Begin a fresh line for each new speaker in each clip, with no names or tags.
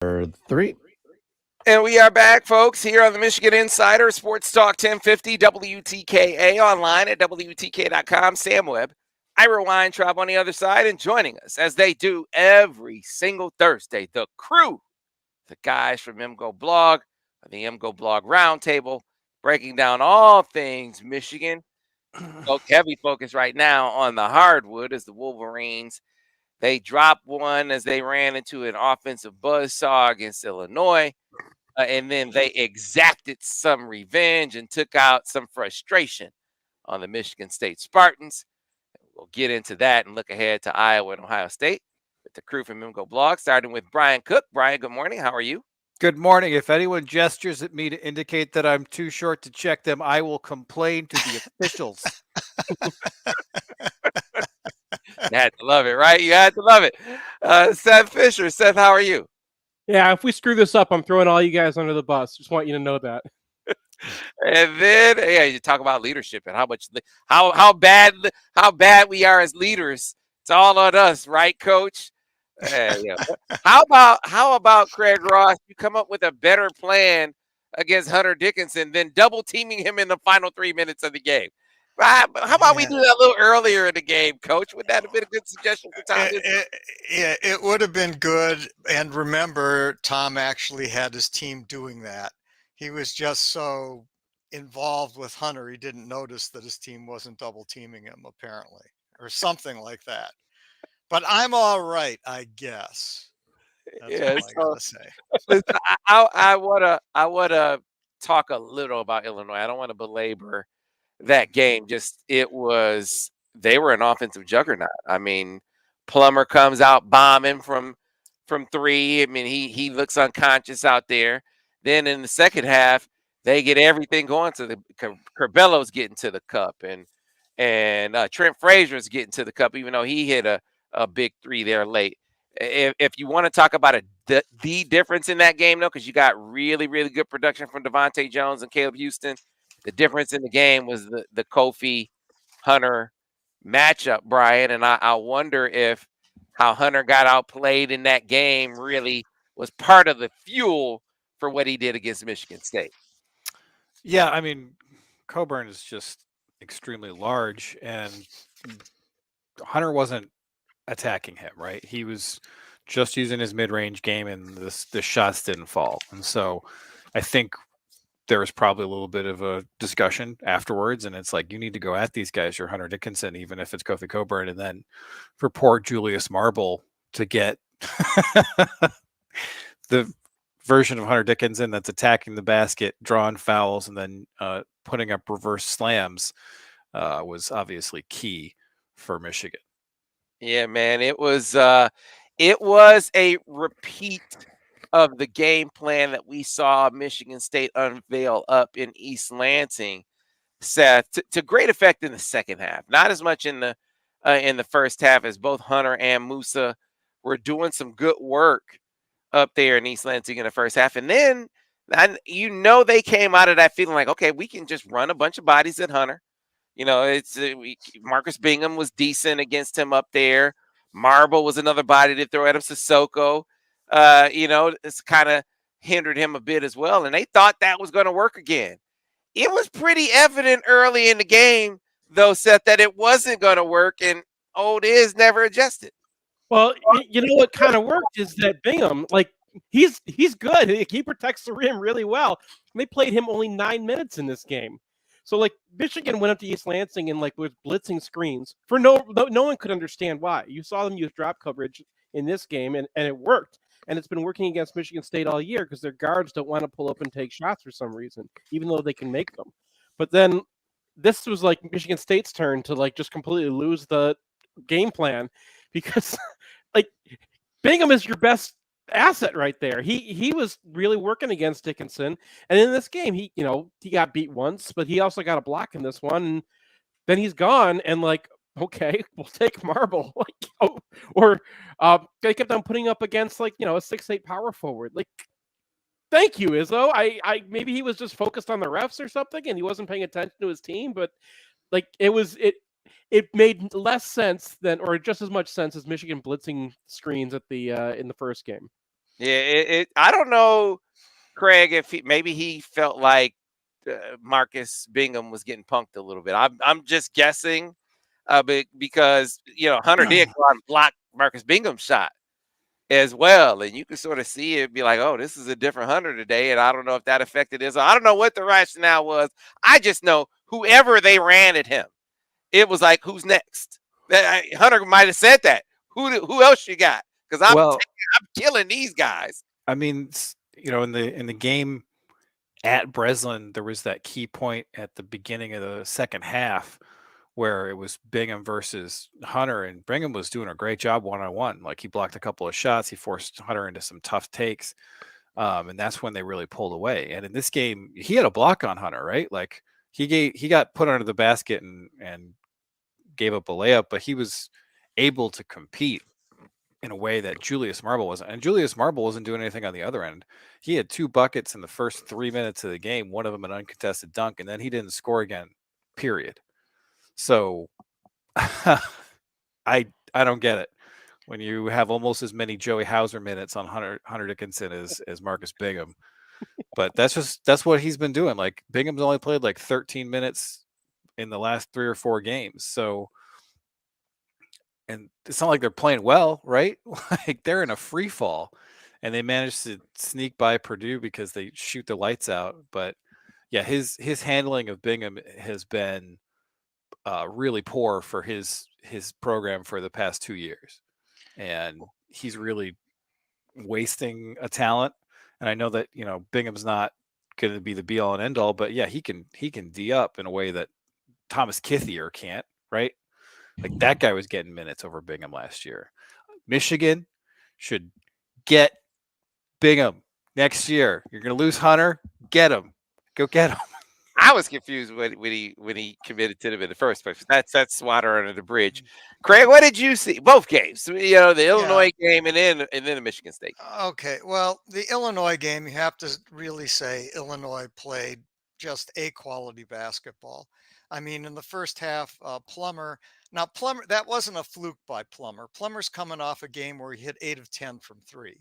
Three.
And we are back, folks, here on the Michigan Insider Sports Talk 1050 WTKA, online at WTK.com. Sam Webb, Ira Weintraub on the other side, and joining us as they do every single Thursday, the crew, the guys from MGoBlog, the MGoBlog Roundtable, breaking down all things Michigan. Heavy focus right now on the hardwood as the Wolverines, they dropped one as they ran into an offensive buzzsaw against Illinois. And then they exacted some revenge and took out some frustration on the Michigan State Spartans. We'll get into that and look ahead to Iowa and Ohio State with the crew from MGoBlog, starting with Brian Cook. Brian, good morning. How are you?
Good morning. If anyone gestures at me to indicate that I'm too short to check them, I will complain to the officials.
You had to love it, right? You had to love it. Seth Fisher. Seth, how are you?
Yeah, if we screw this up, I'm throwing all you guys under the bus. Just want you to know that.
And then, yeah, you talk about leadership and how bad we are as leaders. It's all on us, right, Coach? Yeah. How about Craig Ross? You come up with a better plan against Hunter Dickinson than double teaming him in the final 3 minutes of the game. How about we do that a little earlier in the game, Coach? Would that have been a good suggestion for Tom?
It would have been good. And remember, Tom actually had his team doing that. He was just so involved with Hunter, he didn't notice that his team wasn't double teaming him, apparently, or something like that. But I'm all right, I guess. That's all I gotta say.
I wanna talk a little about Illinois. I don't want to belabor that game. They were an offensive juggernaut. I mean, Plummer comes out bombing from three. I mean, he looks unconscious out there. Then in the second half, they get everything going. So the Curbello's getting to the cup, and Trent Frazier's getting to the cup, even though he hit a big three there late. If you want to talk about the difference in that game, though, because you got really, really good production from Devontae Jones and Caleb Houston, the difference in the game was the Kofi Hunter matchup, Brian. And I wonder if how Hunter got outplayed in that game really was part of the fuel for what he did against Michigan State.
Yeah, I mean, Coburn is just extremely large, and Hunter wasn't attacking him, right? He was just using his mid-range game, and the shots didn't fall. And so I think there was probably a little bit of a discussion afterwards, and it's like, you need to go at these guys. You're Hunter Dickinson, even if it's Kofi Coburn. And then for poor Julius Marble to get the version of Hunter Dickinson that's attacking the basket, drawing fouls, and then putting up reverse slams was obviously key for Michigan.
Yeah, man, it was a repeat of the game plan that we saw Michigan State unveil up in East Lansing, Seth, to great effect in the second half. Not as much in the first half, as both Hunter and Musa were doing some good work up there in East Lansing in the first half. And then, they came out of that feeling like, okay, we can just run a bunch of bodies at Hunter. Marcus Bingham was decent against him up there. Marble was another body to throw at him. Sissoko, it's kind of hindered him a bit as well. And they thought that was going to work again. It was pretty evident early in the game, though, Seth, that it wasn't going to work, and Old Iz never adjusted.
Well, you know what kind of worked is that Bingham, he's good. He protects the rim really well. They played him only 9 minutes in this game. So, Michigan went up to East Lansing and, was blitzing screens. For no one could understand why. You saw them use drop coverage in this game, and it worked. And it's been working against Michigan State all year because their guards don't want to pull up and take shots for some reason, even though they can make them. But then this was, Michigan State's turn to, just completely lose the game plan because, Bingham is your best asset right there. He was really working against Dickinson, and in this game he got beat once, but he also got a block in this one, and then he's gone. And okay, we'll take Marble. They kept on putting up against a 6'8" power forward. Thank you, Izzo. I maybe he was just focused on the refs or something, and he wasn't paying attention to his team, but it made less sense than, or just as much sense as Michigan blitzing screens at the in the first game.
Yeah, I don't know, Craig, if maybe he felt like Marcus Bingham was getting punked a little bit. I'm just guessing, because Hunter did go out and block Marcus Bingham's shot as well, and you can sort of see it, be like, oh, this is a different Hunter today, and I don't know if that affected Izzo. I don't know what the rationale was. I just know whoever they ran at him, it was like, who's next? Hunter might have said that. Who else you got? Because I'm
Well,
killing these guys.
I mean, in the game at Breslin, there was that key point at the beginning of the second half where it was Bingham versus Hunter, and Bingham was doing a great job one-on-one. Like, he blocked a couple of shots, he forced Hunter into some tough takes, and that's when they really pulled away. And in this game, he had a block on Hunter, right? Like, he got put under the basket and gave up a layup, but he was able to compete in a way that Julius Marble wasn't. And Julius Marble wasn't doing anything on the other end. He had 2 buckets in the first 3 minutes of the game, one of them an uncontested dunk, and then he didn't score again, period. So I don't get it when you have almost as many Joey Hauser minutes on Hunter Dickinson as Marcus Bingham. But that's what he's been doing. Like, Bingham's only played like 13 minutes in the last 3 or 4 games. So, and it's not like they're playing well, right? Like, they're in a free fall, and they managed to sneak by Purdue because they shoot the lights out. But yeah, his handling of Bingham has been really poor for his program for the past 2 years, and he's really wasting a talent. And I know that Bingham's not going to be the be all and end all, but yeah, he can D up in a way that Thomas Kithier can't, right? Like, that guy was getting minutes over Bingham last year. Michigan should get Bingham next year. You're going to lose Hunter, get him, go get him.
I was confused when he committed to them in the first place. That's water under the bridge. Craig, what did you see? Both games, the Illinois game and then the Michigan State game.
Okay, well, the Illinois game, you have to really say Illinois played just a quality basketball. I mean, in the first half, Plummer. Now, Plummer, that wasn't a fluke by Plummer. Plummer's coming off a game where he hit 8 of 10 from 3.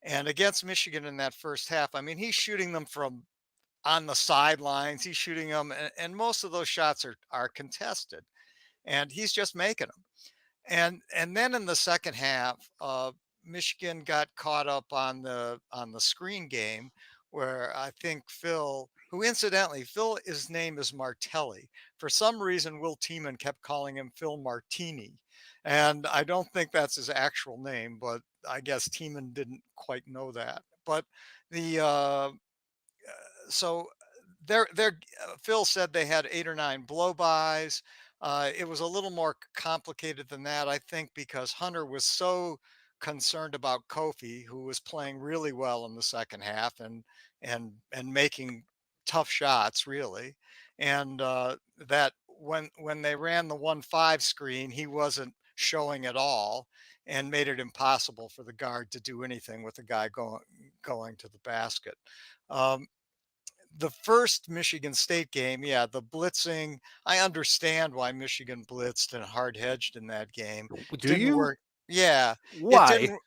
And against Michigan in that first half, I mean, he's shooting them from on the sidelines. He's shooting them, and most of those shots are contested, and he's just making them. And then in the second half, Michigan got caught up on the screen game, where I think Phil, who incidentally, his name is Martelli. For some reason, Will Tiemann kept calling him Phil Martini, and I don't think that's his actual name, but I guess Tiemann didn't quite know that. But the so Phil said they had 8 or 9 blow-bys. It was a little more complicated than that, I think, because Hunter was so concerned about Kofi, who was playing really well in the second half and making tough shots, really, and that when they ran the 1-5 screen, he wasn't showing at all, and made it impossible for the guard to do anything with the guy going to the basket. Um, the first Michigan State game, yeah, the blitzing, I understand why Michigan blitzed and hard hedged in that game.
Do
Didn't
you?
work. Yeah, it
Why?
didn't,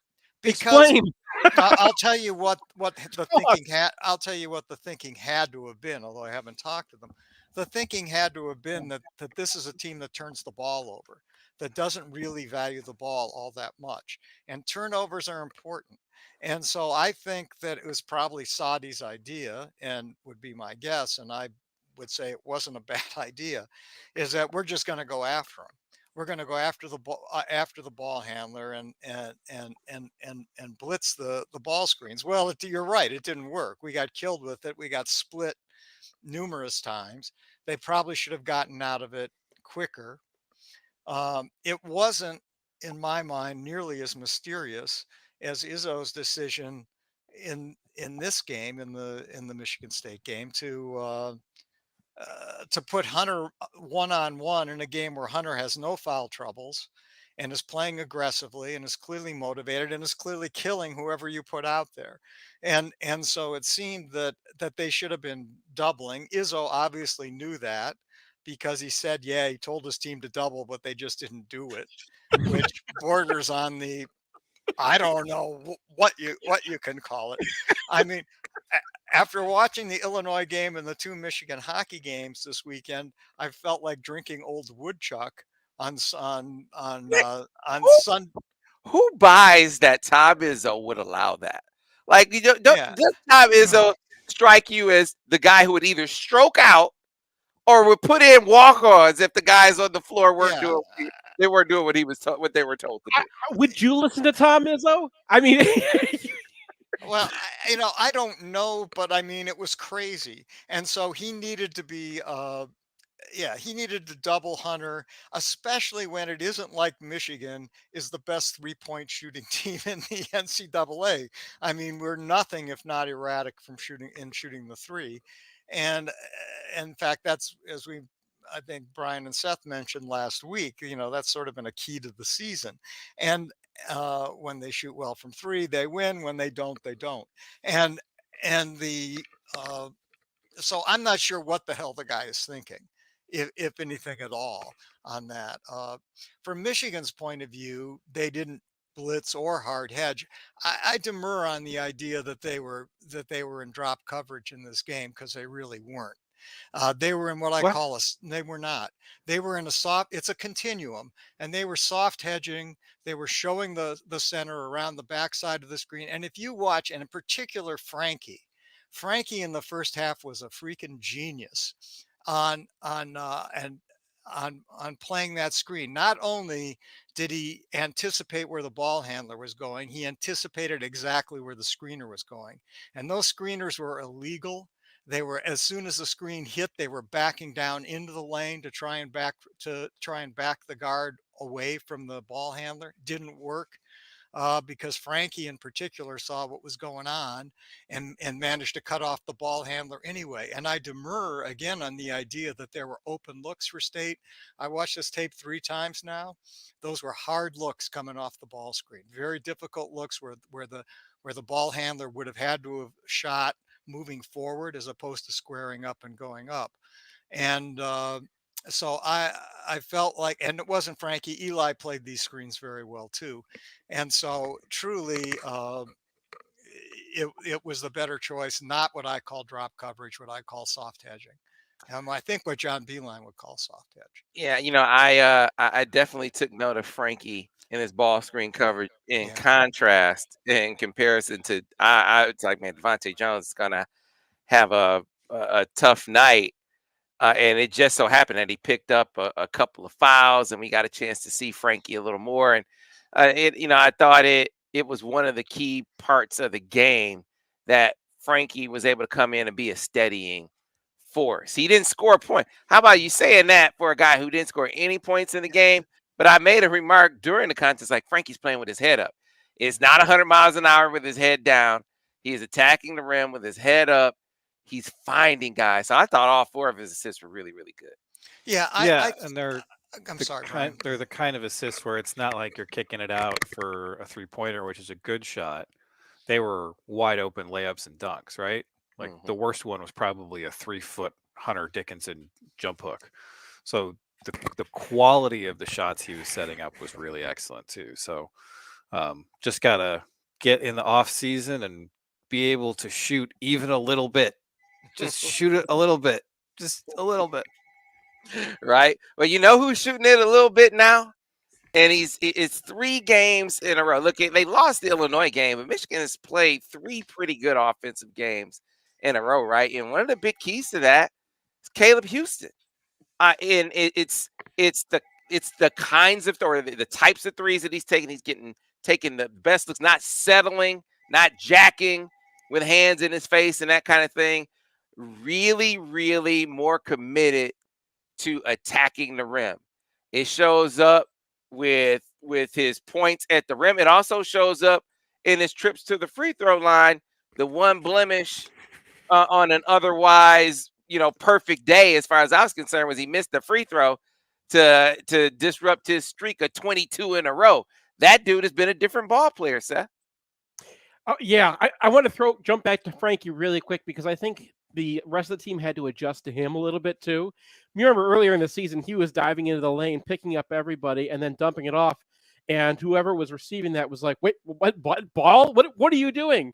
because
Explain.
I'll tell you what the thinking had. I'll tell you what the thinking had to have been. Although I haven't talked to them, the thinking had to have been that this is a team that turns the ball over, that doesn't really value the ball all that much, and turnovers are important. And so I think that it was probably Saudi's idea, and would be my guess, and I would say it wasn't a bad idea, is that we're just going to go after them. We're going to go after the ball handler and blitz the ball screens. Well, you're right, it didn't work. We got killed with it. We got split numerous times. They probably should have gotten out of it quicker. It wasn't, in my mind, nearly as mysterious as Izzo's decision in this game, in the Michigan State game, to put Hunter one-on-one in a game where Hunter has no foul troubles and is playing aggressively and is clearly motivated and is clearly killing whoever you put out there. And so it seemed that they should have been doubling. Izzo obviously knew that, because he said, yeah, he told his team to double, but they just didn't do it, which borders on the I don't know what you can call it. I mean, after watching the Illinois game and the 2 Michigan hockey games this weekend, I felt like drinking Old Woodchuck on
Who
Sun.
who buys that Tom Izzo would allow that? Like, you don't
Yeah.
does Tom Izzo strike you as the guy who would either stroke out or would put in walk-ons if the guys on the floor weren't
Yeah.
doing what what they were told to do?
Would you listen to Tom Izzo? I mean,
Well, I don't know, but I mean, it was crazy. And so he needed to be, he needed to double Hunter, especially when it isn't like Michigan is the best 3-point shooting team in the NCAA. I mean, we're nothing if not erratic from shooting the three. And in fact, that's I think Brian and Seth mentioned last week, that's sort of been a key to the season. And when they shoot well from three, they win. When they don't, they don't. And and the uh, so I'm not sure what the hell the guy is thinking, if anything at all, on that. From Michigan's point of view, they didn't blitz or hard hedge. I demur on the idea that they were in drop coverage in this game, because they really weren't. They were in what I
What?
call they were not. They were in a soft, it's a continuum, and they were soft hedging. They were showing the center around the backside of the screen. And if you watch, and in particular, Frankie in the first half was a freaking genius on playing that screen. Not only did he anticipate where the ball handler was going, he anticipated exactly where the screener was going. And those screeners were illegal. They were, as soon as the screen hit, they were backing down into the lane to try and back the guard away from the ball handler. Didn't work, because Frankie in particular saw what was going on and managed to cut off the ball handler anyway. And I demur again on the idea that there were open looks for State. I watched this tape 3 times now. Those were hard looks coming off the ball screen. Very difficult looks where the ball handler would have had to have shot moving forward as opposed to squaring up and going up. And so I felt like, and it wasn't Frankie. Eli played these screens very well too, and so truly, it was the better choice. Not what I call drop coverage, what I call soft hedging, and I think what John Beeline would call soft hedge.
Yeah, I definitely took note of Frankie in his ball screen coverage. In
Yeah.
contrast, in comparison to, it's like, man, Devontae Jones is gonna have a tough night. And it just so happened that he picked up a couple of fouls, and we got a chance to see Frankie a little more. And I thought it was one of the key parts of the game that Frankie was able to come in and be a steadying force. He didn't score a point. How about you saying that for a guy who didn't score any points in the game? But I made a remark during the contest, like, Frankie's playing with his head up. It's not 100 miles an hour with his head down. He is attacking the rim with his head up. He's finding guys. So I thought all 4 of his assists were really, really good.
Yeah,
and they're
I'm
the
sorry,
kind, they're the kind of assists where it's not like you're kicking it out for a 3-pointer, which is a good shot. They were wide open layups and dunks, right? Like the worst one was probably a 3-foot Hunter Dickinson jump hook. So the quality of the shots he was setting up was really excellent too. So just gotta get in the off season and be able to shoot even a little bit. Just shoot it a little bit. Just a little bit.
Right? Well, you know who's shooting it a little bit now? And it's 3 games in a row. Look, they lost the Illinois game, but Michigan has played 3 pretty good offensive games in a row, right? And one of the big keys to that is Caleb Houston. And it's the kinds of, or the types of threes that he's taking. He's taking the best looks, not settling, not jacking with hands in his face and that kind of thing. Really, really more committed to attacking the rim. It shows up with his points at the rim. It also shows up in his trips to the free throw line. The one blemish on an otherwise, perfect day, as far as I was concerned, was he missed the free throw to disrupt his streak of 22 in a row. That dude has been a different ball player, Seth.
Oh, yeah, I want to jump back to Frankie really quick, because I think the rest of the team had to adjust to him a little bit too. You remember earlier in the season, he was diving into the lane, picking up everybody, and then dumping it off. and whoever was receiving that was like, "Wait, what ball? What are you doing?"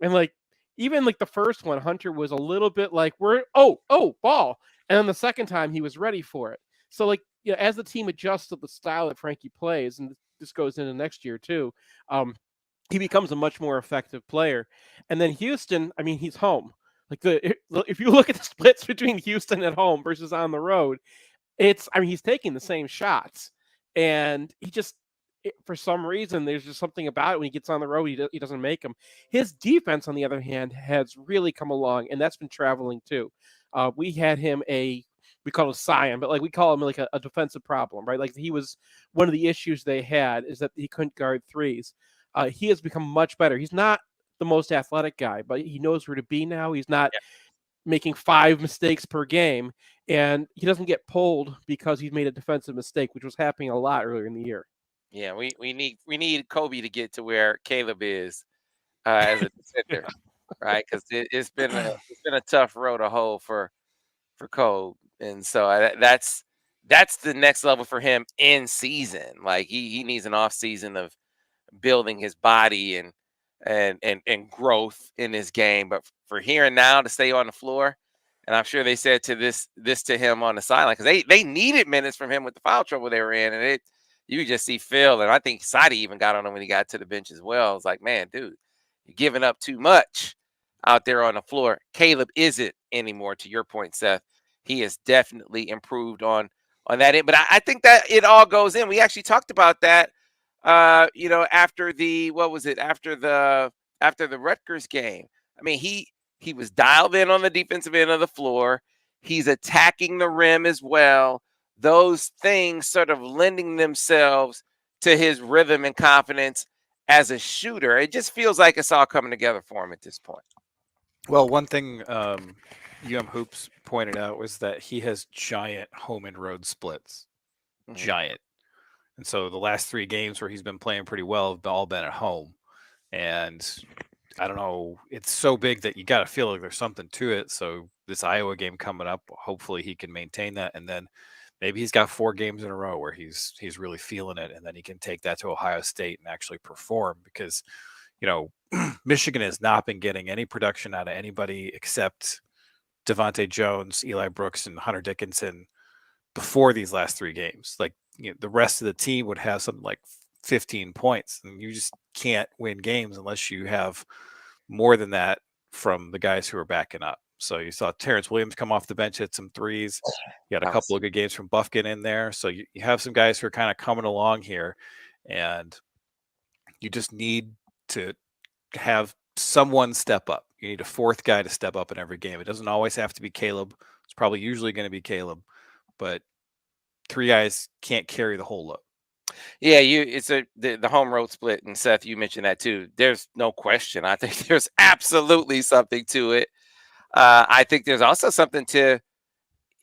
And like even like the first one, Hunter was a little bit like, "We're ball," and then the second time he was ready for it. So like as the team adjusts to the style that Frankie plays, and this goes into next year too, he becomes a much more effective player. And then Houston, I mean, he's home. Like if you look at the splits between Houston at home versus on the road, I mean, he's taking the same shots, and for some reason, there's just something about it when he gets on the road, he doesn't make them. His defense, on the other hand, has really come along, and that's been traveling too. We had him we call him Scion, but like we call him like a defensive problem, right? Like he was one of the issues they had is that he couldn't guard threes. He has become much better. He's not the most athletic guy, but he knows where to be now. He's not making 5 mistakes per game, and he doesn't get pulled because he's made a defensive mistake, which was happening a lot earlier in the year.
Yeah, we need Kobe to get to where Caleb is as a defender, right? Because it's been a tough road to hoe for Kobe, and so that's the next level for him in season. Like he needs an off season of building his body and growth in his game. But for here and now to stay on the floor, and I'm sure they said this to him on the sideline because they needed minutes from him with the foul trouble they were in, and you just see Phil, and I think Sadi even got on him when he got to the bench as well. It's like, man, dude, you're giving up too much out there on the floor. Caleb isn't anymore. To your point, Seth, he has definitely improved on that end. But I think that it all goes in. We actually talked about that after the Rutgers game. I mean, he was dialed in on the defensive end of the floor. He's attacking the rim as well. Those things sort of lending themselves to his rhythm and confidence as a shooter. It just feels like it's all coming together for him at this point.
Well, one thing Hoops pointed out was that he has giant home and road splits. Mm-hmm. Giant. And so the last 3 games where he's been playing pretty well have all been at home. And I don't know, it's so big that you got to feel like there's something to it. So this Iowa game coming up, hopefully he can maintain that. And then maybe he's got 4 games in a row where he's really feeling it. And then he can take that to Ohio State and actually perform because, Michigan has not been getting any production out of anybody except Devontae Jones, Eli Brooks, and Hunter Dickinson before these last 3 games. Like, the rest of the team would have something like 15 points, and you just can't win games unless you have more than that from the guys who are backing up. So you saw Terrence Williams come off the bench, hit some threes. You had a couple of good games from Buffkin in there. So you have some guys who are kind of coming along here, and you just need to have someone step up. You need a 4th guy to step up in every game. It doesn't always have to be Caleb. It's probably usually going to be Caleb, but 3 guys can't carry the whole load.
Yeah, it's the home road split, and Seth, you mentioned that too. There's no question. I think there's absolutely something to it. I think there's also something to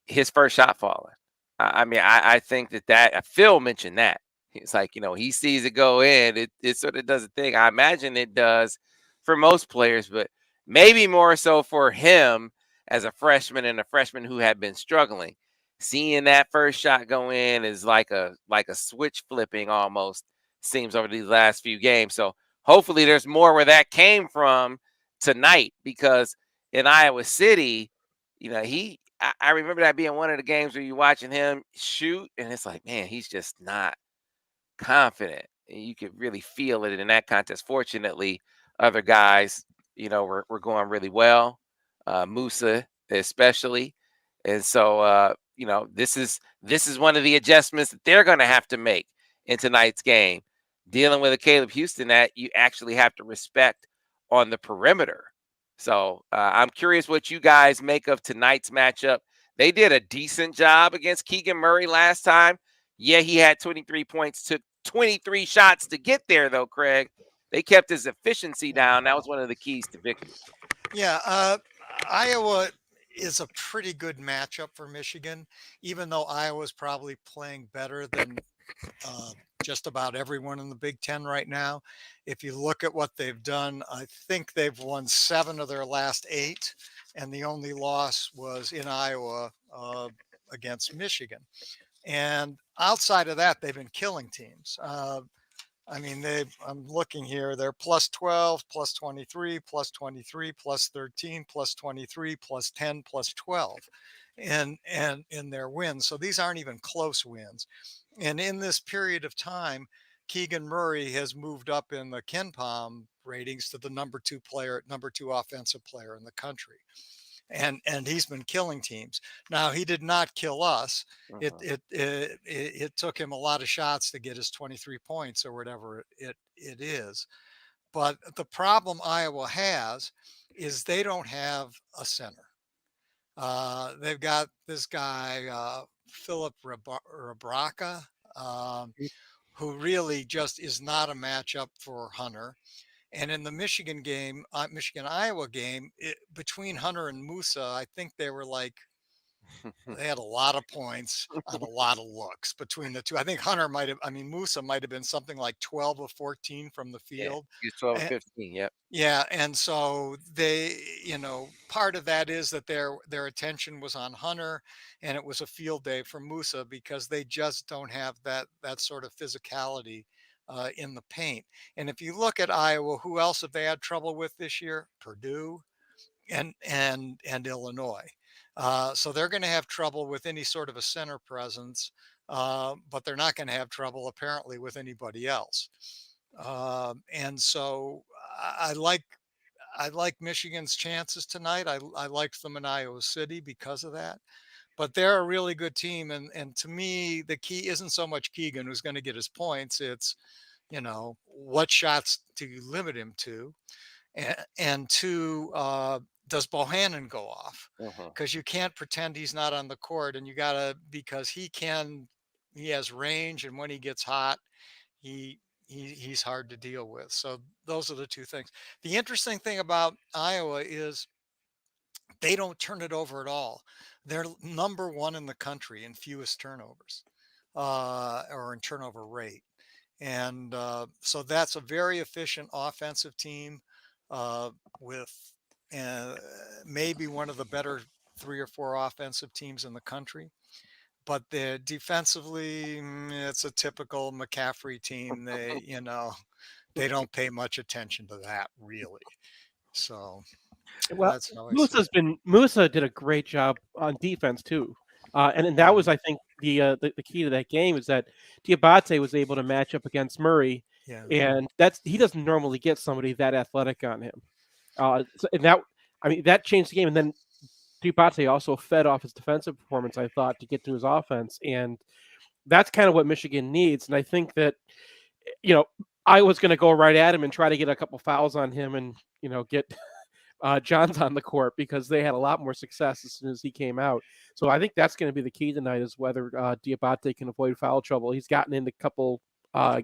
his first shot falling. I mean, I think that Phil mentioned that. It's like, he sees it go in. It sort of does a thing. I imagine it does for most players, but maybe more so for him as a freshman and a freshman who had been struggling. Seeing that first shot go in is like a switch flipping almost, seems, over these last few games. So hopefully there's more where that came from tonight, because in Iowa City, I remember that being one of the games where you're watching him shoot, and it's like, man, he's just not confident. You could really feel it in that contest. Fortunately, other guys, were going really well. Musa especially. And so this is one of the adjustments that they're going to have to make in tonight's game, dealing with a Caleb Houston that you actually have to respect on the perimeter. So I'm curious what you guys make of tonight's matchup. They did a decent job against Keegan Murray last time. Yeah, he had 23 points, took 23 shots to get there, though, Craig. They kept his efficiency down. That was one of the keys to victory.
Yeah, Iowa is a pretty good matchup for Michigan, even though Iowa's probably playing better than just about everyone in the Big Ten right now. If you look at what they've done, I think they've won 7 of their last 8, and the only loss was in Iowa against Michigan. And outside of that, they've been killing teams. I mean, I'm looking here. They're plus 12, plus 23, plus 23, plus 13, plus 23, plus 10, plus 12, and in their wins. So these aren't even close wins. And in this period of time, Keegan Murray has moved up in the Ken Palm ratings to the number 2 offensive player in the country. And he's been killing teams. Now he did not kill us. It took him a lot of shots to get his 23 points or whatever it is. But the problem Iowa has is they don't have a center. They've got this guy Philip Rabraka, who really just is not a matchup for Hunter. And in the Michigan game, Michigan Iowa game, between Hunter and Musa, I think they were like they had a lot of points on a lot of looks between the two. I think Musa might have been something like 12 of 14 from the
Yeah,
field.
he was 12 or 15. Yep.
Yeah, and so they, part of that is that their attention was on Hunter, and it was a field day for Musa because they just don't have that sort of physicality in the paint. And if you look at Iowa, who else have they had trouble with this year? Purdue and Illinois. So they're going to have trouble with any sort of a center presence, but they're not going to have trouble apparently with anybody else. And so I like Michigan's chances tonight. I liked them in Iowa City because of that. But they're a really good team, and to me, the key isn't so much Keegan who's going to get his points. It's what shots do you limit him to, and two, does Bohannon go off? Because you can't pretend he's not on the court, and you gotta because he has range, and when he gets hot, he's hard to deal with. So those are the two things. The interesting thing about Iowa is they don't turn it over at all. They're number one in the country in fewest turnovers, or in turnover rate. And so that's a very efficient offensive team with maybe one of the better 3 or 4 offensive teams in the country. But they're defensively, it's a typical McCaffrey team. They don't pay much attention to that really. So
Well,
that's how I see it.
Musa did a great job on defense too, and that was I think the key to that game is that Diabate was able to match up against Murray,
Yeah.
and he doesn't normally get somebody that athletic on him, and that changed the game. And then Diabate also fed off his defensive performance, I thought, to get to his offense, and that's kind of what Michigan needs. And I think that I was going to go right at him and try to get a couple fouls on him, and get Johns on the court because they had a lot more success as soon as he came out. So I think that's going to be the key tonight is whether Diabate can avoid foul trouble. He's gotten into a couple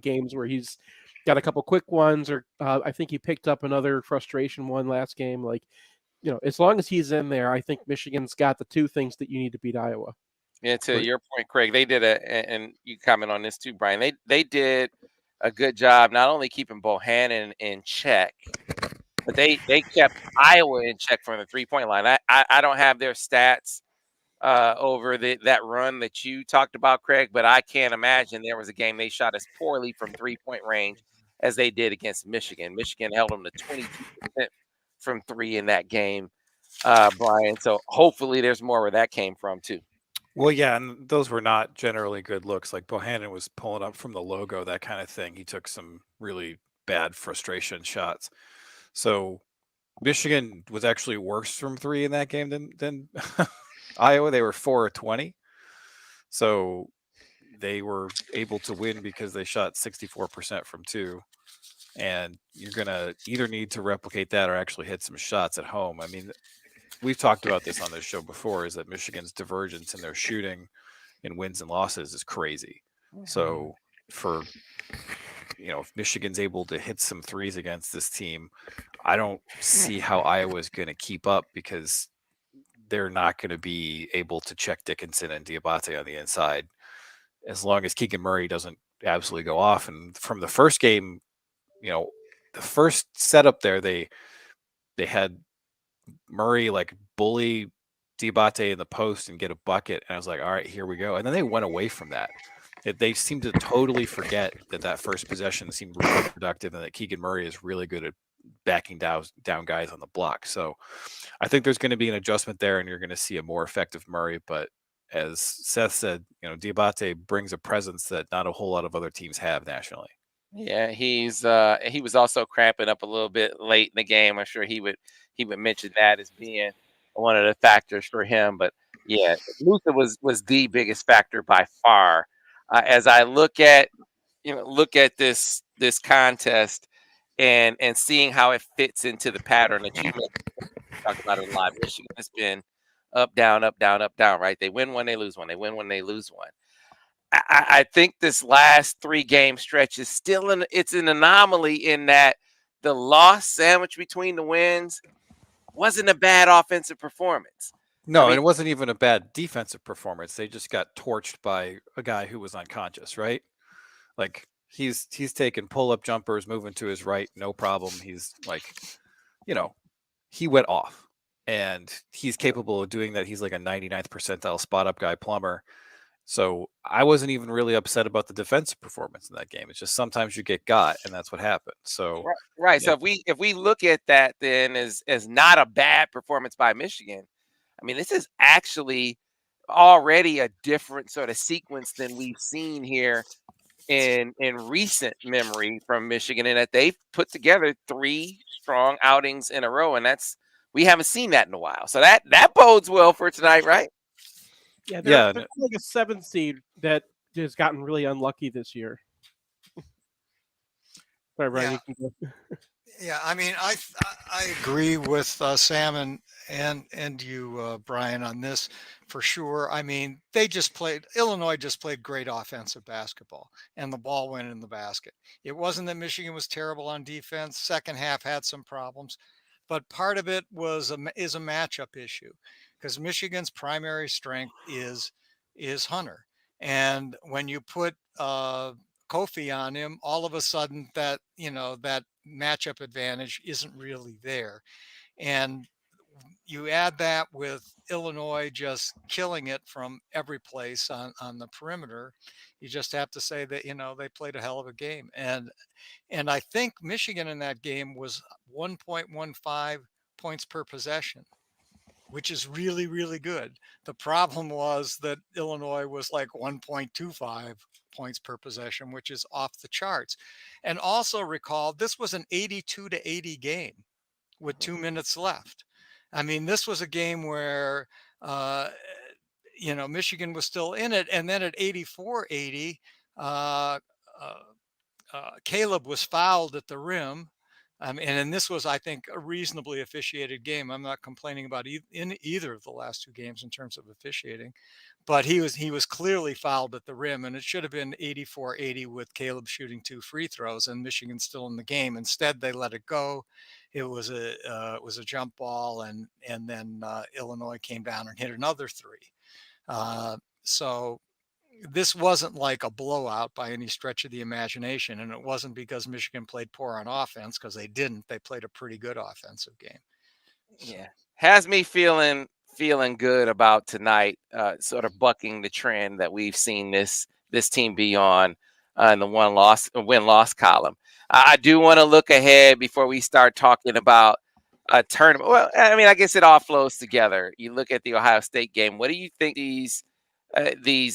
games where he's got a couple quick ones, or I think he picked up another frustration one last game. Like, as long as he's in there, I think Michigan's got the two things that you need to beat Iowa.
Yeah, to your point, Craig, they did and you comment on this too, Brian. They did a good job not only keeping Bohannon in check, but they kept Iowa in check from the 3-point line. I don't have their stats over that run that you talked about, Craig, but I can't imagine there was a game they shot as poorly from 3-point range as they did against Michigan. Michigan held them to 22% from 3 in that game, Brian. So hopefully there's more where that came from too.
Well, yeah, and those were not generally good looks. Like Bohannon was pulling up from the logo, that kind of thing. He took some really bad frustration shots. So Michigan was actually worse from 3 in that game than Iowa. They were 4 of 20. So they were able to win because they shot 64% from 2. And you're going to either need to replicate that or actually hit some shots at home. I mean, we've talked about this on this show before, is that Michigan's divergence in their shooting in wins and losses is crazy. So if Michigan's able to hit some threes against this team, I don't see how Iowa's going to keep up because they're not going to be able to check Dickinson and Diabate on the inside as long as Keegan Murray doesn't absolutely go off. And from the first game, the first setup there, they had Murray like bully Diabate in the post and get a bucket. And I was like, all right, here we go. And then they went away from that. They seem to totally forget that first possession seemed really productive and that Keegan Murray is really good at backing down guys on the block. So I think there's going to be an adjustment there, and you're going to see a more effective Murray. But as Seth said, Diabate brings a presence that not a whole lot of other teams have nationally.
Yeah, he was also cramping up a little bit late in the game. I'm sure he would mention that as being one of the factors for him. But yeah, Luther was the biggest factor by far. As I look at this contest and seeing how it fits into the pattern that you talked about it a lot. Michigan has been up, down, up, down, up, down. Right? They win one, they lose one. They win one, they lose one. I think this last 3-game stretch is still it's an anomaly in that the loss sandwich between the wins wasn't a bad offensive performance.
No, and it wasn't even a bad defensive performance. They just got torched by a guy who was unconscious, right? Like he's taking pull-up jumpers, moving to his right, no problem. He's like, he went off, and he's capable of doing that. He's like a 99th percentile spot-up guy, plumber. So I wasn't even really upset about the defensive performance in that game. It's just sometimes you get got, and that's what happened. So
right. So if we look at that then as not a bad performance by Michigan, I mean, this is actually already a different sort of sequence than we've seen here in recent memory from Michigan, and that they've put together 3 strong outings in a row, and we haven't seen that in a while. So that bodes well for tonight, right?
Yeah, they're like a 7th seed that has gotten really unlucky this year. Sorry, Brian, you can go.
Yeah, I mean, I agree with Sam and you, Brian, on this for sure. I mean, Illinois just played great offensive basketball, and the ball went in the basket. It wasn't that Michigan was terrible on defense. Second half had some problems, but part of it is a matchup issue, because Michigan's primary strength is Hunter, and when you put Kofi on him, all of a sudden that matchup advantage isn't really there. And you add that with Illinois just killing it from every place on the perimeter, you just have to say that they played a hell of a game. And I think Michigan in that game was 1.15 points per possession, which is really, really good. The problem was that Illinois was like 1.25 points per possession, which is off the charts. And also recall, this was an 82-80 game with 2 minutes left. I mean, this was a game where, Michigan was still in it. And then at 84-80, Caleb was fouled at the rim. And this was, I think, a reasonably officiated game. I'm not complaining about in either of the last 2 games in terms of officiating, but he was clearly fouled at the rim, and it should have been 84-80 with Caleb shooting 2 free throws and Michigan still in the game. Instead, they let it go. It was a jump ball, and then Illinois came down and hit another 3. So this wasn't like a blowout by any stretch of the imagination, and it wasn't because Michigan played poor on offense, because they didn't. They played a pretty good offensive game.
Yeah, has me feeling good about tonight, sort of bucking the trend that we've seen this team be on in the win-loss column. I do want to look ahead before we start talking about a tournament. Well, I mean, I guess it all flows together. You look at the Ohio State game. What do you think these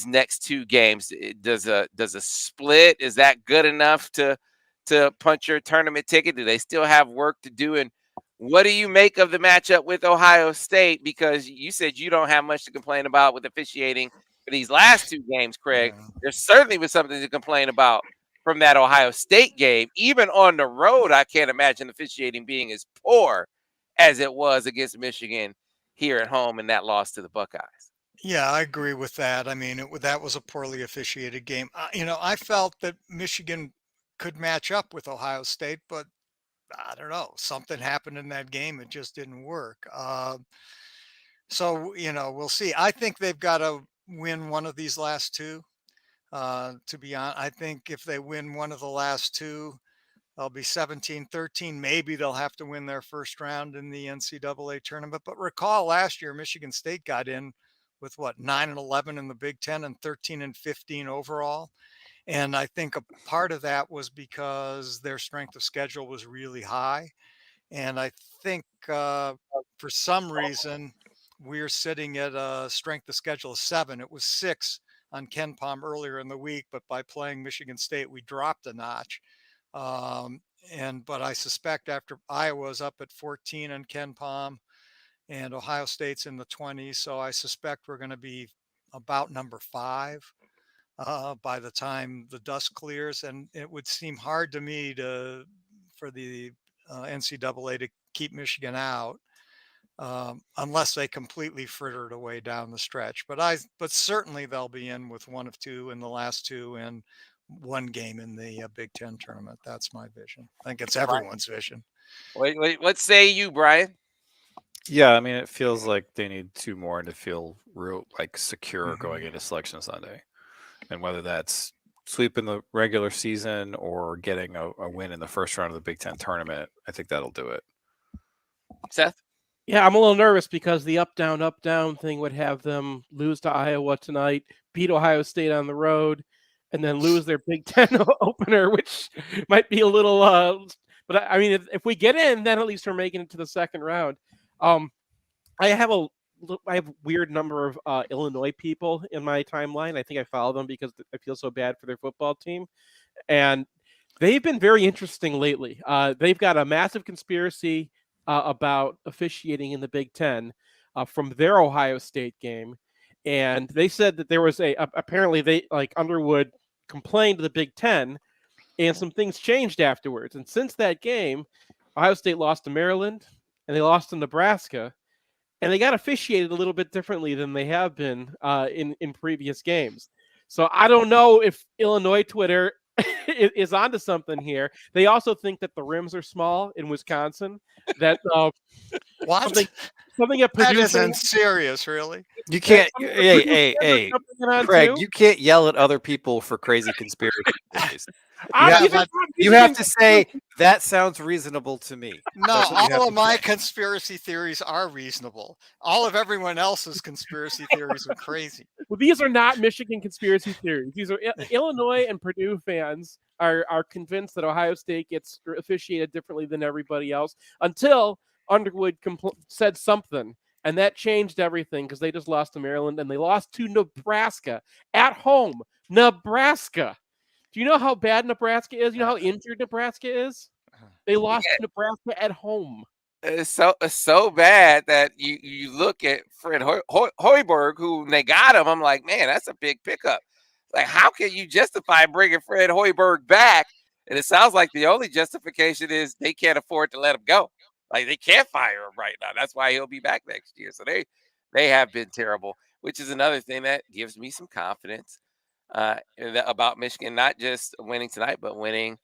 next 2 games? Does a split, is that good enough to punch your tournament ticket? Do they still have work to do? And what do you make of the matchup with Ohio State? Because you said you don't have much to complain about with officiating for these last 2 games, Craig.
Yeah.
There certainly was something to complain about from that Ohio State game. Even on the road, I can't imagine officiating being as poor as it was against Michigan here at home in that loss to the Buckeyes.
Yeah, I agree with that. I mean, that was a poorly officiated game. I felt that Michigan could match up with Ohio State, but I don't know, something happened in that game. It just didn't work. So, we'll see. I think they've got to win one of these last 2. To be honest, I think if they win one of the last 2, they'll be 17-13. Maybe they'll have to win their first round in the NCAA tournament. But recall last year, Michigan State got in with what, 9-11 in the Big Ten and 13-15 overall. And I think a part of that was because their strength of schedule was really high. And I think for some reason we're sitting at a strength of schedule of 7. It was 6 on Ken Palm earlier in the week, but by playing Michigan State, we dropped a notch. But I suspect after Iowa's up at 14 on Ken Palm and Ohio State's in the 20s, so I suspect we're going to be about number 5 by the time the dust clears. And it would seem hard to me for the NCAA to keep Michigan out unless they completely fritter it away down the stretch. But certainly they'll be in with 1 of 2 in the last 2 and 1 game in the Big Ten tournament. That's my vision. I think it's everyone's vision.
Wait, what say you, Brian?
Yeah, I mean, it feels like they need 2 more to feel real, like secure
Mm-hmm.
going into Selection Sunday, and whether that's sweeping the regular season or getting a win in the first round of the Big Ten tournament, I think that'll do it.
Seth?
Yeah, I'm a little nervous because the up down thing would have them lose to Iowa tonight, beat Ohio State on the road, and then lose their Big Ten opener, which might be a little. But I mean, if we get in, then at least we're making it to the second round. I have a weird number of Illinois people in my timeline. I think I follow them because I feel so bad for their football team, and they've been very interesting lately. They've got a massive conspiracy about officiating in the Big Ten from their Ohio State game, and they said that there was apparently they like Underwood complained to the Big Ten, and some things changed afterwards. And since that game, Ohio State lost to Maryland and they lost to Nebraska, and they got officiated a little bit differently than they have been in previous games. So I don't know if Illinois Twitter is onto something here. They also think that the rims are small in Wisconsin. That
What?
something at
That
Purdue.
isn't serious, really.
You can't, hey, Craig, you can't yell at other people for crazy conspiracy theories. You have to say, that sounds reasonable to me.
No, all of my conspiracy theories are reasonable. All of everyone else's conspiracy theories are crazy.
Well, these are not Michigan conspiracy theories. These are Illinois and Purdue fans are convinced that Ohio State gets officiated differently than everybody else until Underwood said something, and that changed everything because they just lost to Maryland and they lost to Nebraska at home. Nebraska. Do you know how bad Nebraska is? You know how injured Nebraska is? They lost to Nebraska at home.
It's so bad that you look at Fred Hoiberg, who they got him. I'm like, man, that's a big pickup. Like, how can you justify bringing Fred Hoiberg back? And it sounds like the only justification is they can't afford to let him go. Like, they can't fire him right now. That's why he'll be back next year. So they have been terrible, which is another thing that gives me some confidence about Michigan, not just winning tonight, but winning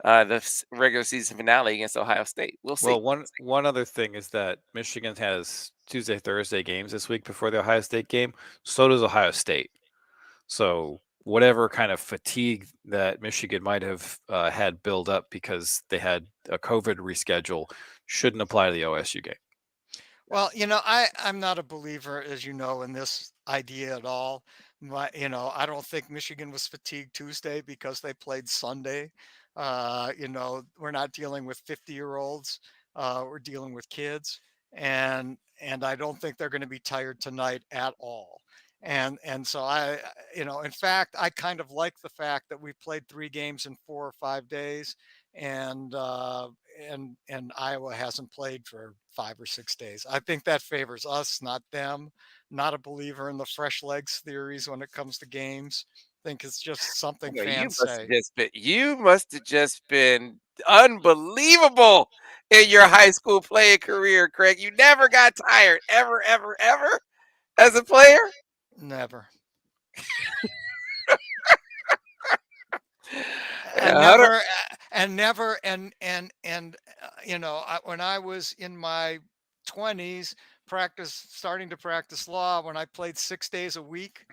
the regular season finale against Ohio State. We'll see.
Well, one other thing is that Michigan has Tuesday, Thursday games this week before the Ohio State game. So does Ohio State. So whatever kind of fatigue that Michigan might have had build up because they had a COVID reschedule shouldn't apply to the OSU game.
Well, I'm not a believer, as you know, in this idea at all. I don't think Michigan was fatigued Tuesday because they played Sunday. We're not dealing with 50-year-olds. We're dealing with kids, and I don't think they're going to be tired tonight at all. And so in fact, I kind of like the fact that we played 3 games in 4 or 5 days, and Iowa hasn't played for 5 or 6 days. I think that favors us, not them. Not a believer in the fresh legs theories when it comes to games. I think it's just something fans say.
You must have just been unbelievable in your high school playing career, Craig. You never got tired, ever, ever, ever, as a player?
Never. When I was in my 20s, starting to practice law, when I played 6 days a week,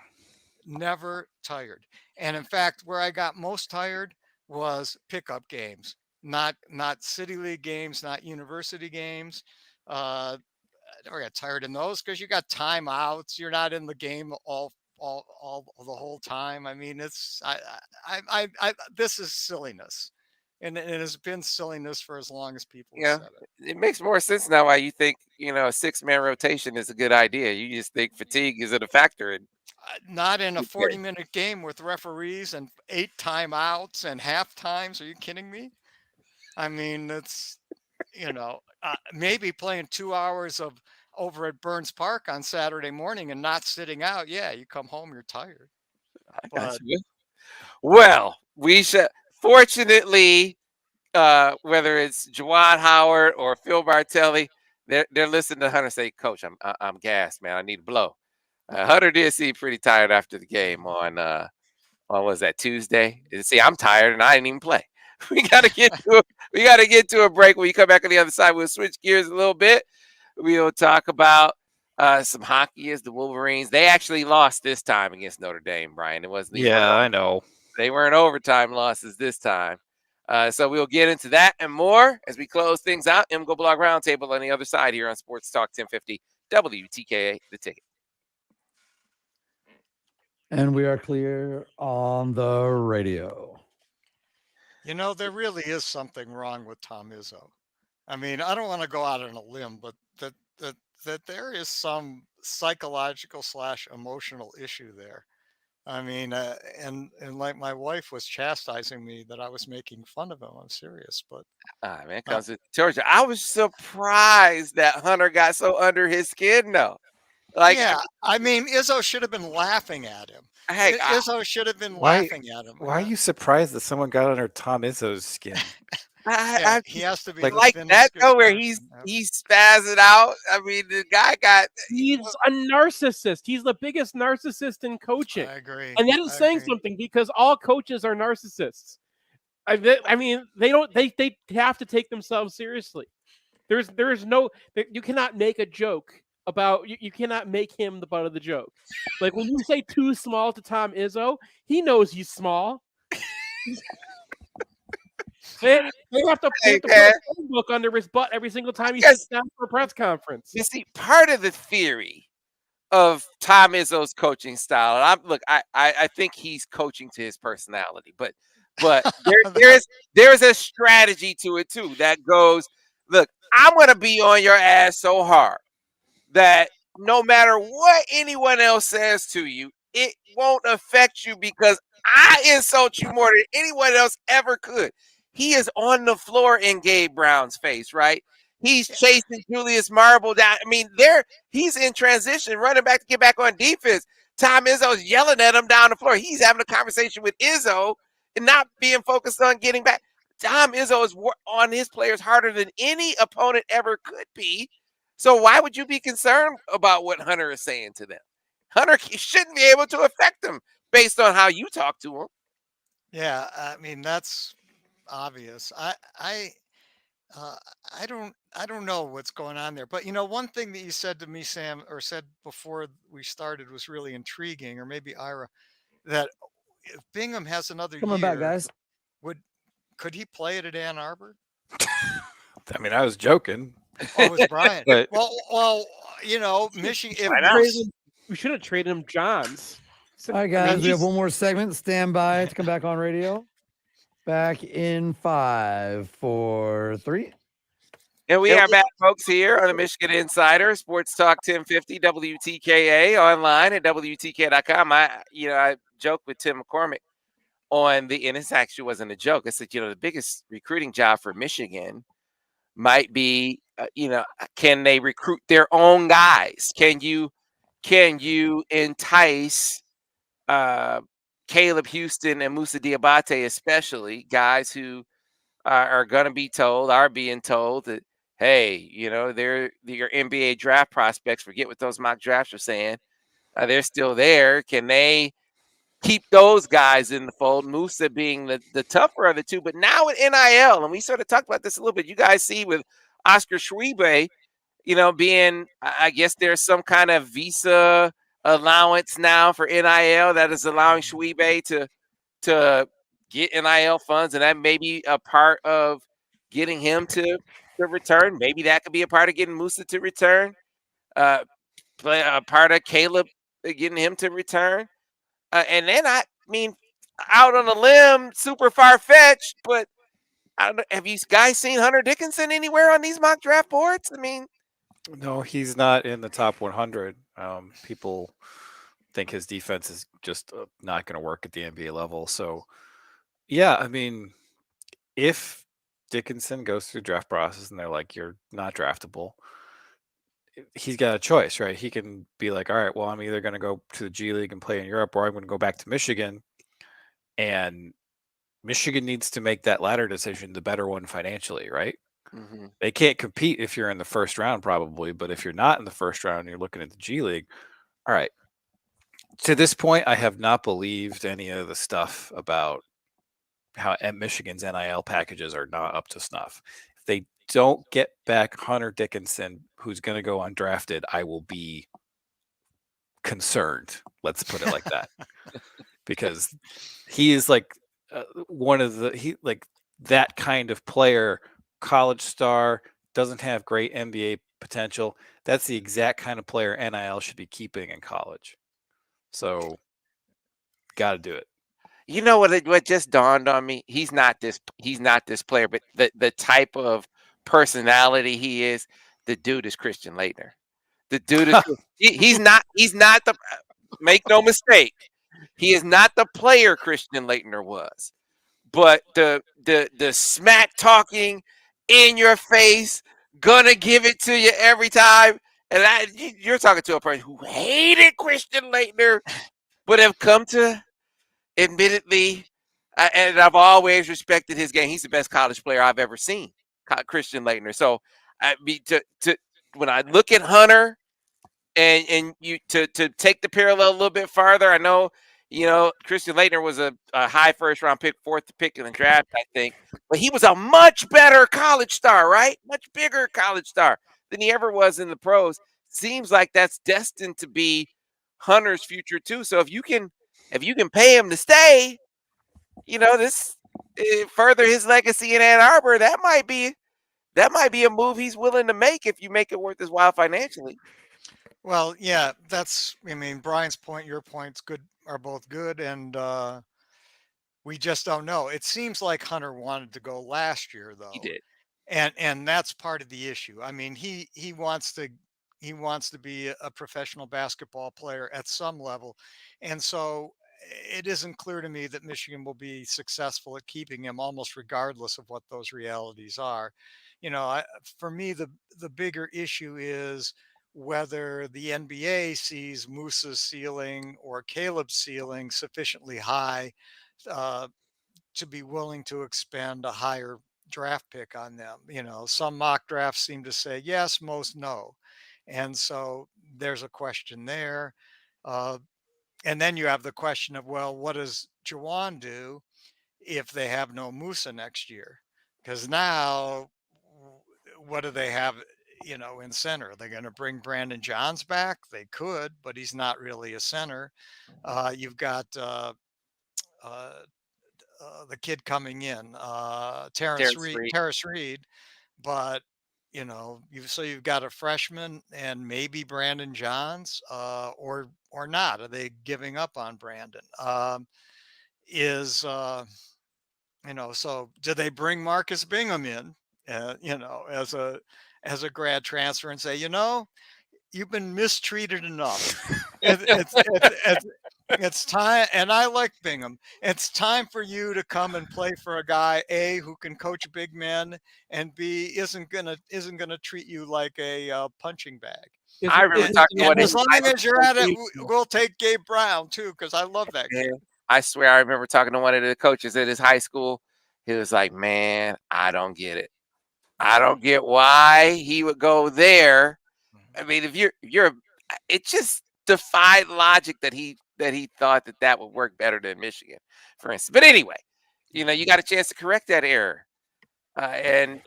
never tired. And in fact, where I got most tired was pickup games, not city league games, not university games. never got tired in those because you got timeouts. You're not in the game all the whole time. I mean, it's this is silliness, and it has been silliness for as long as people have
Yeah,
said it.
it makes more sense now why you think, a 6-man rotation is a good idea. You just think fatigue isn't a factor. And
Not in a
okay,
40-minute game with referees and 8 timeouts and half times. Are you kidding me? I mean, it's maybe playing 2 hours of over at Burns Park on Saturday morning and not sitting out. Yeah, you come home, you're tired.
I got
But
you. Well, we should fortunately, whether it's Juwan Howard or Phil Bartelli, they're listening to Hunter say, "Coach, I'm gassed, man. I need to blow." Hunter did seem pretty tired after the game on what was that, Tuesday? And see, I'm tired and I didn't even play. We gotta get to a break. When you come back on the other side, we'll switch gears a little bit. We'll talk about some hockey as the Wolverines. They actually lost this time against Notre Dame, Brian. It wasn't even
Yeah, I know.
they weren't overtime losses this time. So we'll get into that and more as we close things out. MGoBlog Roundtable on the other side here on Sports Talk 1050 WTKA, The Ticket.
And we are clear on the radio.
there really is something wrong with Tom Izzo. I mean, I don't want to go out on a limb, but that there is some psychological / emotional issue there. I mean, and like my wife was chastising me that I was making fun of him. I'm serious, but
Man, comes with Georgia. I was surprised that Hunter got so under his skin, though. Like,
yeah, I mean, Izzo should have been laughing at him.
hey,
Izzo should have been
Why-
laughing at him.
Why are you surprised that someone got under Tom Izzo's skin?
Yeah, he has to be
like-
the
like that
thinnest
though, where
person ever.
he's spazzing out. I mean, the guy got.
He's a narcissist. He's the biggest narcissist in coaching.
I agree.
And that is
I
saying
agree.
something because all coaches are narcissists. I mean, they have to take themselves seriously. There's no, you cannot make a joke about, you cannot make him the butt of the joke. Like when you say too small to Tom Izzo, he knows he's small. They have to
Hey,
put
man.
a phone book under his butt every single time he
Yes.
sits down for a press conference.
You see, part of the theory of Tom Izzo's coaching style, and I think he's coaching to his personality, but there's a strategy to it too that goes, look, I'm gonna be on your ass so hard that no matter what anyone else says to you, it won't affect you because I insult you more than anyone else ever could. He is on the floor in Gabe Brown's face, right? He's chasing Julius Marble down. I mean, he's in transition, running back to get back on defense. Tom Izzo's yelling at him down the floor. He's having a conversation with Izzo and not being focused on getting back. Tom Izzo is on his players harder than any opponent ever could be. So why would you be concerned about what Hunter is saying to them? Hunter shouldn't be able to affect them based on how you talk to him.
Yeah, I mean that's obvious. I don't know what's going on there. But one thing that you said to me, Sam, or said before we started was really intriguing, or maybe Ira, that if Bingham has another
Coming
year,
back, guys.
could he play it at Ann Arbor?
I mean, I was joking.
Oh, it was Brian.
But-
well, Michigan.
Why not?
We should have traded him Johns.
All right, guys, we have one more segment. Stand by to come back on radio. Back in 5, 4, 3.
And we are back, folks, here on the Michigan Insider, Sports Talk 1050, WTKA, online at WTK.com. I joked with Tim McCormick and this actually wasn't a joke. I said, the biggest recruiting job for Michigan might be, can they recruit their own guys? Can you entice Caleb Houston and Musa Diabate, especially guys who are being told that, hey, they're your NBA draft prospects. Forget what those mock drafts are saying. They're still there. Can they keep those guys in the fold? Musa being the tougher of the two. But now with NIL, and we sort of talked about this a little bit, you guys see with Oscar Schwebe, being, I guess there's some kind of visa allowance now for NIL that is allowing Schwebe to get NIL funds, and that may be a part of getting him to return. Maybe that could be a part of getting Musa to return. play a part of Caleb getting him to return. And then I mean, out on a limb, super far fetched, but I don't know, have you guys seen Hunter Dickinson anywhere on these mock draft boards? I mean,
No, he's not in the top 100. People think his defense is just not going to work at the NBA level. So, yeah, I mean, if Dickinson goes through the draft process and they're like, you're not draftable, he's got a choice, right? He can be like, all right, well, I'm either going to go to the G League and play in Europe, or I'm going to go back to Michigan. And Michigan needs to make that latter decision, the better one financially, right?
mm-hmm.
They can't compete if you're in the first round, probably. But if you're not in the first round and you're looking at the G League, all right. To this point, I have not believed any of the stuff about how Michigan's NIL packages are not up to snuff. If they don't get back Hunter Dickinson, who's going to go undrafted, I will be concerned. Let's put it like that, because he is like one of that kind of player, college star, doesn't have great NBA potential. That's the exact kind of player NIL should be keeping in college. So, got to do it.
You know what just dawned on me? He's not this player, but the type of personality he is, the dude is Christian Laettner. The dude is he's not the, make no mistake, he is not the player Christian Laettner was. But the smack talking, in your face, gonna give it to you every time. And you're talking to a person who hated Christian Laettner, but have come to admittedly, and I've always respected his game. He's the best college player I've ever seen, Christian Laettner. So, I mean, when I look at Hunter, and you to take the parallel a little bit farther, I know, Christian Laettner was a high first round pick, fourth pick in the draft, I think, but he was a much better college star, right? Much bigger college star than he ever was in the pros. Seems like that's destined to be Hunter's future too. So if you can pay him to stay, this further his legacy in Ann Arbor. That might be a move he's willing to make if you make it worth his while financially.
Well, yeah, Brian's point, your points are both good, and we just don't know. It seems like Hunter wanted to go last year, though.
He did.
And that's part of the issue. I mean, he wants to be a professional basketball player at some level. And so it isn't clear to me that Michigan will be successful at keeping him, almost regardless of what those realities are. For me, the bigger issue is whether the NBA sees Musa's ceiling or Caleb's ceiling sufficiently high to be willing to expend a higher draft pick on them. Some mock drafts seem to say yes, most no. And so there's a question there. And then you have the question of, well, what does Juwan do if they have no Musa next year? Because now, what do they have, in center? Are they going to bring Brandon Johns back? They could, but he's not really a center. You've got the kid coming in, Terrence Reed, but you've got a freshman and maybe Brandon Johns, or not. Are they giving up on Brandon? So do they bring Marcus Bingham in, as a grad transfer and say, you've been mistreated enough. It's time, and I like Bingham. It's time for you to come and play for a guy, A, who can coach big men, and B, isn't gonna treat you like a punching bag.
I remember talking about it.
As long as you're at it, we'll take Gabe Brown too, because I love that kid.
I swear, I remember talking to one of the coaches at his high school. He was like, "Man, I don't get it. I don't get why he would go there. I mean, if you're, it just defied logic that he thought that would work better than Michigan, for instance. But anyway, you got a chance to correct that error, and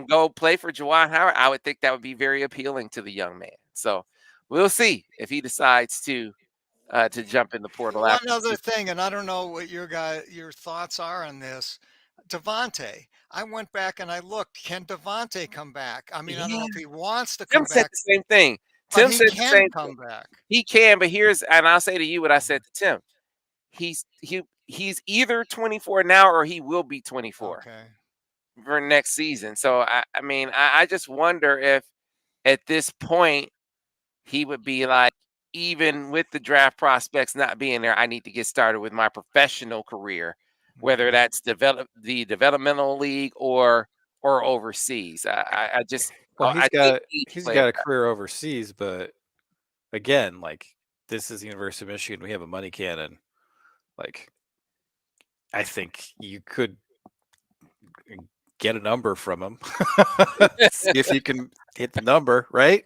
go play for Juwan Howard. I would think that would be very appealing to the young man. So we'll see if he decides to jump in the portal.
One other thing, and I don't know what your thoughts are on this. Devontae, I went back and I looked. Can Devontae come back? I mean, I don't know if he wants to come back.
Said the same thing. Tim
he
said the
can
same
come
thing.
back.
He can, but and I'll say to you what I said to Tim. He's either 24 now or he will be 24
Okay.
for next season. So I mean, I just wonder if at this point he would be like, even with the draft prospects not being there, I need to get started with my professional career, whether that's the developmental league or overseas. I just
Well,
I
he's
think
got a career overseas, but again, like, this is the University of Michigan. We have a money cannon. Like, I think you could get a number from him. See if you can hit the number, right?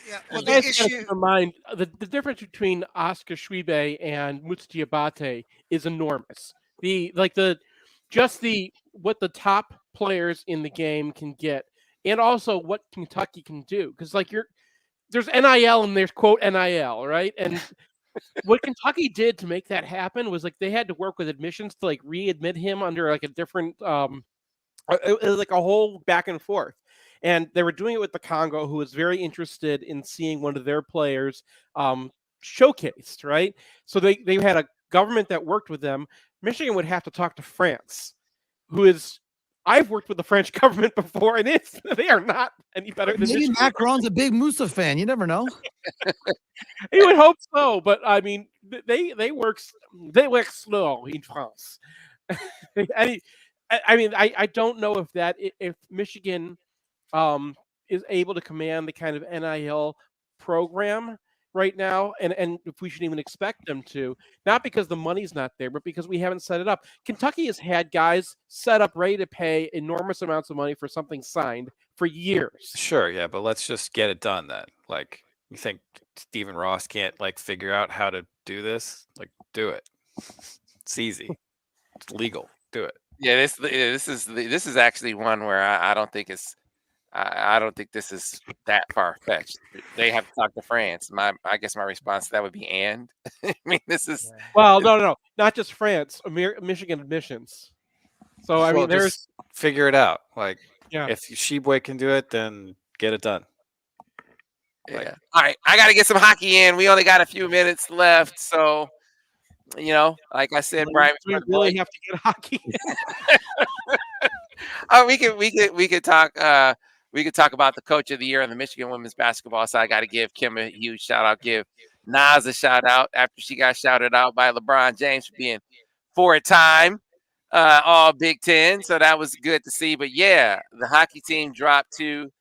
Yeah.
You
Well, the
guys gotta
issue.
keep in mind the difference between Oscar Schwebe and Mutsu Diabate is enormous. What the top players in the game can get, and also what Kentucky can do. Because there's NIL and there's quote NIL, right? And what Kentucky did to make that happen was like they had to work with admissions to like readmit him under like a different it was like a whole back and forth. And they were doing it with the Congo, who was very interested in seeing one of their players showcased, right? So they had a government that worked with them. Michigan would have to talk to France, who is I've worked with the French government before, and they are not any better than
Maybe
Michigan.
Macron's a big Musa fan. You never know.
You would hope so, but I mean, they work slow in France. I don't know if Michigan is able to command the kind of NIL program right now, and if we should even expect them to, not because the money's not there, but because we haven't set it up. Kentucky has had guys set up ready to pay enormous amounts of money for something signed for years.
Sure, yeah, but let's just get it done then. Like, you think Stephen Ross can't like figure out how to do this? Like, do it. It's easy. It's legal. Do it.
Yeah, this is actually one where I don't think it's I don't think this is that far fetched. They have to talk to France. I guess my response to that would be and. I mean, this is
Well, no, not just France, Michigan admissions. So I mean, there's
just figure it out. Like,
yeah.
if Sheboy can do it, then get it done.
yeah. All right, I got to get some hockey in. We only got a few minutes left, so like I said, Brian,
we really have to get hockey.
Oh, we could talk. We could talk about the coach of the year on the Michigan women's basketball side. I got to give Kim a huge shout out. Give Nas a shout out after she got shouted out by LeBron James for being 4-time All Big Ten. So that was good to see. But yeah, the hockey team dropped to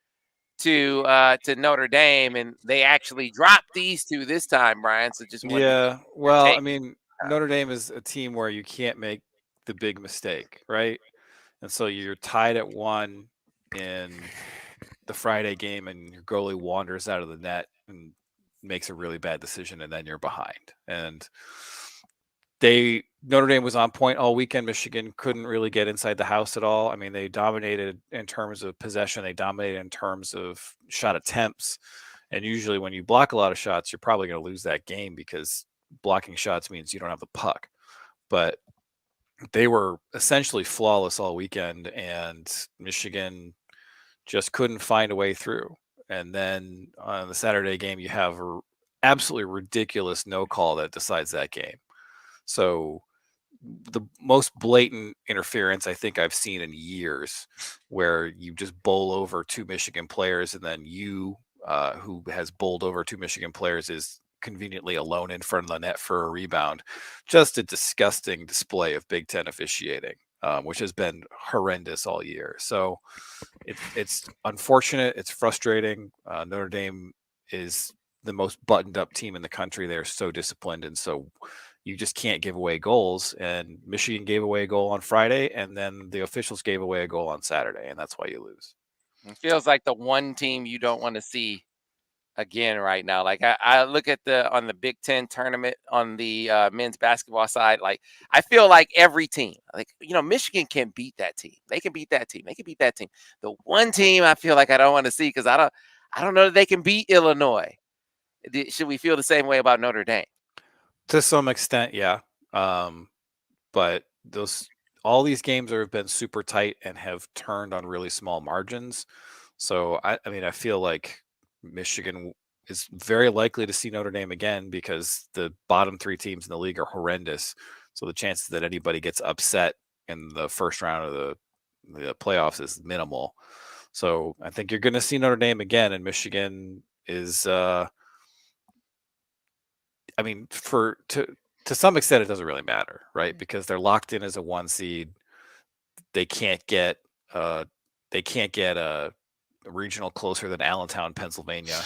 Notre Dame, and they actually dropped these two this time, Brian. So just
Yeah. Well, I mean, Notre Dame is a team where you can't make the big mistake, right? And so you're tied at 1 in the Friday game, and your goalie wanders out of the net and makes a really bad decision, and then you're behind. And Notre Dame was on point all weekend. Michigan couldn't really get inside the house at all. I mean, they dominated in terms of possession. They dominated in terms of shot attempts. And usually when you block a lot of shots, you're probably going to lose that game because blocking shots means you don't have the puck. But they were essentially flawless all weekend, and Michigan just couldn't find a way through. And then on the Saturday game, you have an absolutely ridiculous no call that decides that game. So the most blatant interference I think I've seen in years, where you just bowl over 2 Michigan players, and then who has bowled over 2 Michigan players is conveniently alone in front of the net for a rebound. Just a disgusting display of Big Ten officiating, which has been horrendous all year. So it's unfortunate. It's frustrating. Notre Dame is the most buttoned up team in the country. They're so disciplined, and so you just can't give away goals. And Michigan gave away a goal on Friday, and then the officials gave away a goal on Saturday, and that's why you lose.
It feels like the one team you don't want to see again right now. Like I look at on the Big Ten tournament on the men's basketball side, like I feel like every team, like Michigan can beat that team. They can beat that team. They can beat that team. The one team I feel like I don't want to see, because I don't know that they can beat Illinois. Should we feel the same way about Notre Dame?
To some extent, yeah. But all these games have been super tight and have turned on really small margins. So I mean, I feel like Michigan is very likely to see Notre Dame again because the bottom 3 teams in the league are horrendous. So the chances that anybody gets upset in the first round of the playoffs is minimal. So I think you're going to see Notre Dame again, and Michigan is, I mean, to some extent, it doesn't really matter, right? Because they're locked in as a 1 seed. They can't get a regional closer than Allentown, Pennsylvania.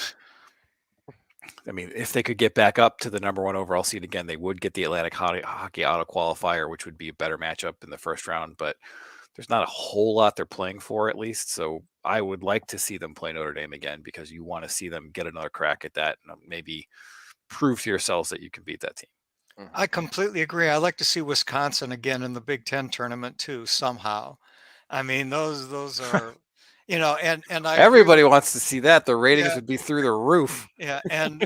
I mean, if they could get back up to the number 1 overall seed again, they would get the Atlantic Hockey Auto Qualifier, which would be a better matchup in the first round. But there's not a whole lot they're playing for, at least. So I would like to see them play Notre Dame again because you want to see them get another crack at that and maybe prove to yourselves that you can beat that team.
I completely agree. I'd like to see Wisconsin again in the Big Ten tournament too, somehow. I mean, those are, and I agree
Everybody
with-
wants to see that. The ratings
Yeah.
would be through the roof.
Yeah, and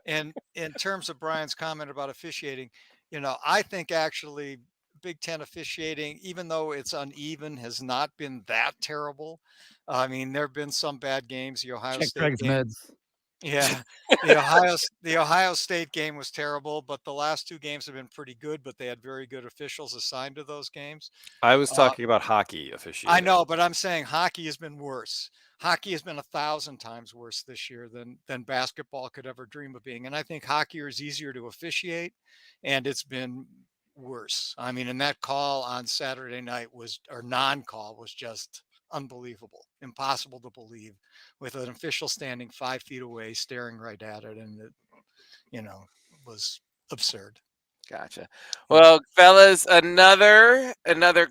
in terms of Brian's comment about officiating, I think actually Big Ten officiating, even though it's uneven, has not been that terrible. I mean, there have been some bad games. The Ohio
Check
State
Craig's
game,
meds.
yeah, the Ohio State game was terrible, but the last 2 games have been pretty good. But they had very good officials assigned to those games.
I was talking about hockey officiating.
I know, but I'm saying hockey has been worse. Hockey has been 1,000 times worse this year than basketball could ever dream of being. And I think hockey is easier to officiate, and it's been worse. I mean, and that call on Saturday night non-call was just unbelievable, impossible to believe, with an official standing 5 feet away, staring right at it, and it, was absurd.
Gotcha. Well, fellas, another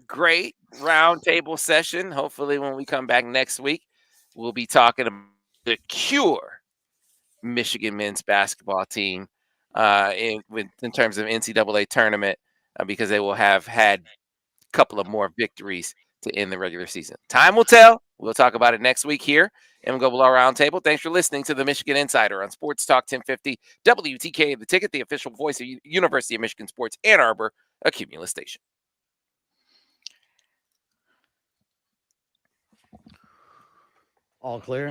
great roundtable session. Hopefully, when we come back next week, we'll be talking about the Cure Michigan men's basketball team in terms of NCAA tournament because they will have had a couple of more victories to end the regular season. Time will tell. We'll talk about it next week here. MGoBlog Roundtable. Thanks for listening to the Michigan Insider on Sports Talk 1050 WTK, The Ticket, the official voice of University of Michigan Sports Ann Arbor, a Cumulus station.
All clear.